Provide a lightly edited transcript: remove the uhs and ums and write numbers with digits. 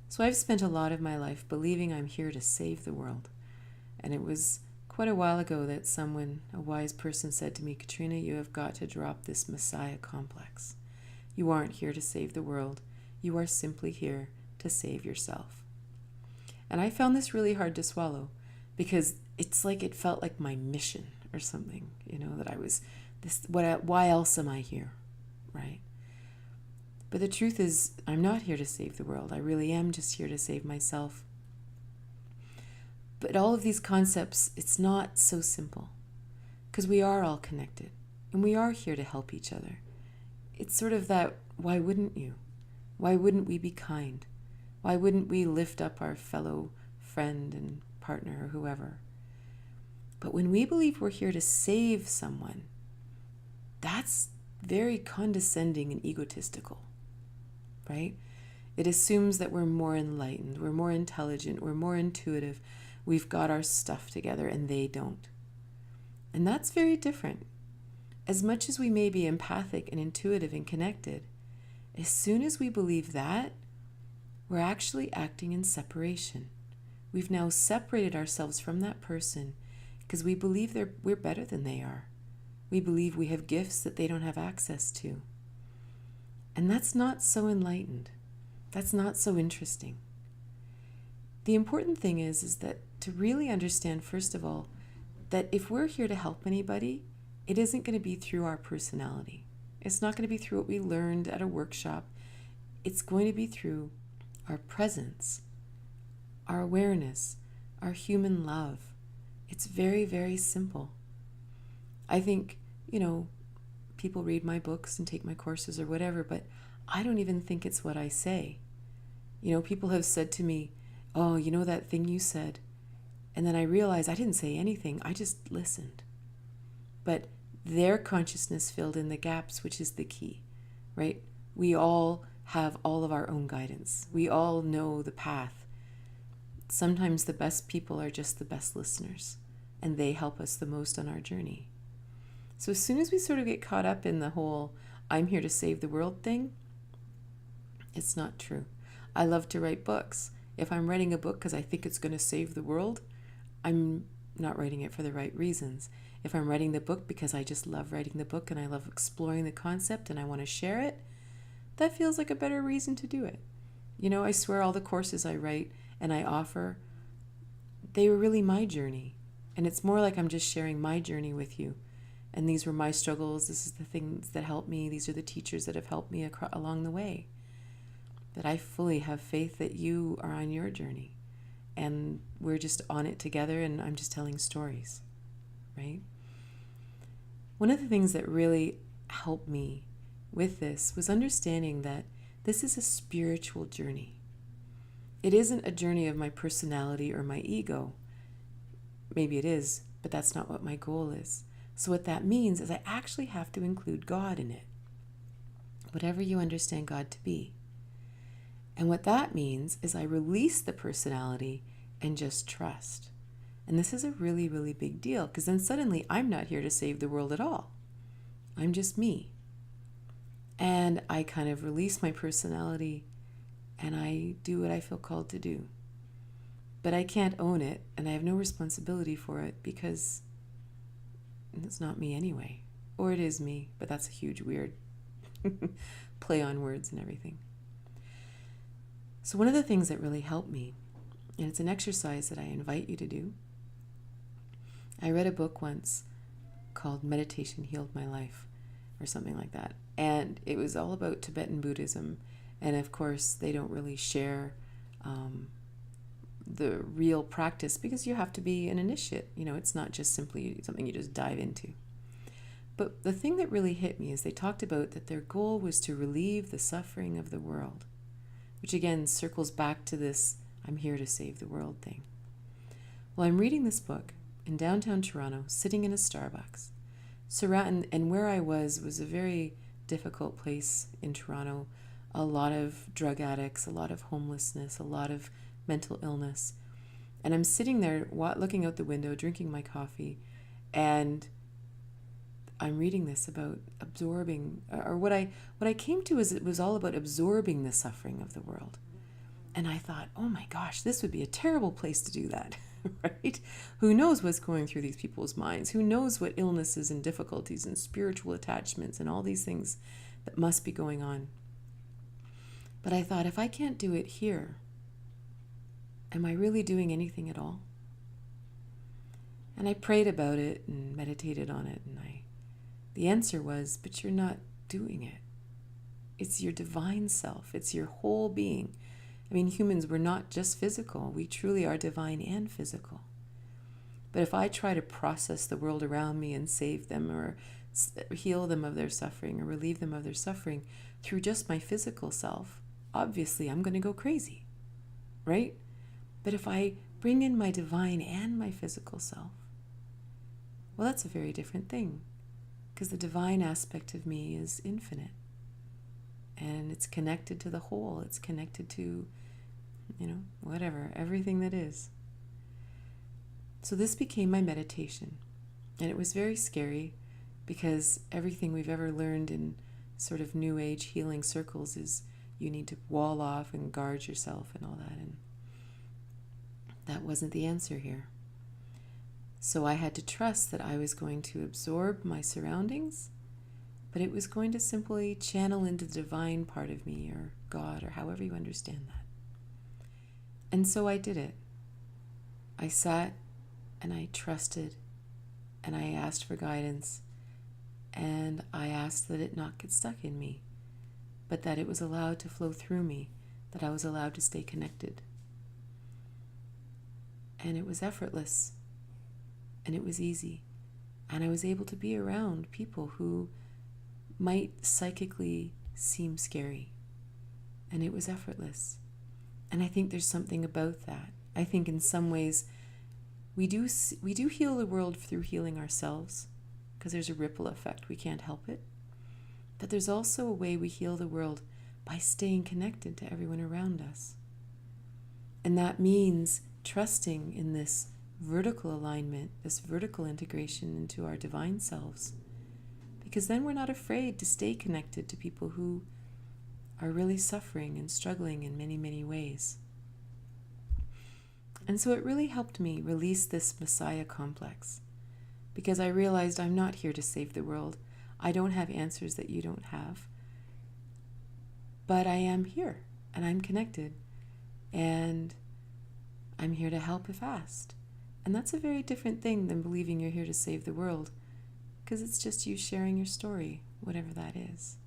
So I've spent a lot of my life believing I'm here to save the world. And it was quite a while ago that someone, a wise person, said to me, Katrina, you have got to drop this Messiah complex. You aren't here to save the world. You are simply here to save yourself. And I found this really hard to swallow because it's like it felt like my mission or something, that I was this, why else am I here, right? But the truth is, I'm not here to save the world. I really am just here to save myself. But all of these concepts, it's not so simple because we are all connected and we are here to help each other. It's sort of that, why wouldn't you? Why wouldn't we be kind? Why wouldn't we lift up our fellow friend and partner or whoever? But when we believe we're here to save someone, that's very condescending and egotistical, right? It assumes that we're more enlightened, we're more intelligent, we're more intuitive, we've got our stuff together, and they don't. And that's very different. As much as we may be empathic and intuitive and connected, as soon as we believe that, we're actually acting in separation. We've now separated ourselves from that person because we believe we're better than they are. We believe we have gifts that they don't have access to. And that's not so enlightened. That's not so interesting. The important thing is that to really understand, first of all, that if we're here to help anybody, it isn't going to be through our personality. It's not going to be through what we learned at a workshop. It's going to be through our presence, our awareness, our human love. It's very, very simple. I think, people read my books and take my courses or whatever, but I don't even think it's what I say. People have said to me, oh, that thing you said. And then I realize I didn't say anything. I just listened. But their consciousness filled in the gaps, which is the key, right? We all have all of our own guidance. We all know the path. Sometimes the best people are just the best listeners, and they help us the most on our journey. So as soon as we sort of get caught up in the whole I'm here to save the world thing, it's not true. I love to write books. If I'm writing a book because I think it's going to save the world, I'm not writing it for the right reasons. If I'm writing the book because I just love writing the book and I love exploring the concept and I want to share it, that feels like a better reason to do it. I swear all the courses I write and I offer, they were really my journey. And it's more like I'm just sharing my journey with you. And these were my struggles. This is the things that helped me. These are the teachers that have helped me along the way. But I fully have faith that you are on your journey. And we're just on it together, and I'm just telling stories, right? One of the things that really helped me with this was understanding that this is a spiritual journey. It isn't a journey of my personality or my ego. Maybe it is, but that's not what my goal is. So what that means is I actually have to include God in it, whatever you understand God to be. And what that means is I release the personality and just trust. And this is a really, really big deal because then suddenly I'm not here to save the world at all. I'm just me. And I kind of release my personality and I do what I feel called to do. But I can't own it and I have no responsibility for it because it's not me anyway. Or it is me, but that's a huge weird play on words and everything. So one of the things that really helped me, and it's an exercise that I invite you to do, I read a book once called Meditation Healed My Life or something like that. And it was all about Tibetan Buddhism. And of course, they don't really share the real practice because you have to be an initiate. It's not just simply something you just dive into. But the thing that really hit me is they talked about that their goal was to relieve the suffering of the world, which again circles back to this I'm here to save the world thing. Well, I'm reading this book in downtown Toronto, sitting in a Starbucks. And where I was a very difficult place in Toronto. A lot of drug addicts, a lot of homelessness, a lot of mental illness. And I'm sitting there looking out the window, drinking my coffee, and I'm reading this about absorbing, or what I came to is it was all about absorbing the suffering of the world. And I thought, oh my gosh, this would be a terrible place to do that, right? Who knows what's going through these people's minds? Who knows what illnesses and difficulties and spiritual attachments and all these things that must be going on? But I thought, if I can't do it here, am I really doing anything at all? And I prayed about it and meditated on it, and the answer was, but you're not doing it. It's your divine self. It's your whole being. I mean, humans, we're not just physical. We truly are divine and physical. But if I try to process the world around me and save them or heal them of their suffering or relieve them of their suffering through just my physical self, obviously I'm going to go crazy, right? But if I bring in my divine and my physical self, well, that's a very different thing, because the divine aspect of me is infinite. And it's connected to the whole. It's connected to, whatever, everything that is. So this became my meditation. And it was very scary, because everything we've ever learned in sort of New Age healing circles is you need to wall off and guard yourself and all that. And that wasn't the answer here. So I had to trust that I was going to absorb my surroundings, but it was going to simply channel into the divine part of me, or God, or however you understand that. And so I did it. I sat and I trusted, and I asked for guidance, and I asked that it not get stuck in me, but that it was allowed to flow through me, that I was allowed to stay connected. And it was effortless, and it was easy, and I was able to be around people who might psychically seem scary, and it was effortless. And I think there's something about that. I think in some ways we do heal the world through healing ourselves, because there's a ripple effect, we can't help it. But there's also a way we heal the world by staying connected to everyone around us. And that means trusting in this vertical alignment, this vertical integration into our divine selves, because then we're not afraid to stay connected to people who are really suffering and struggling in many, many ways. And so it really helped me release this Messiah complex, because I realized I'm not here to save the world. I don't have answers that you don't have, but I am here, and I'm connected, and I'm here to help if asked. And that's a very different thing than believing you're here to save the world, because it's just you sharing your story, whatever that is.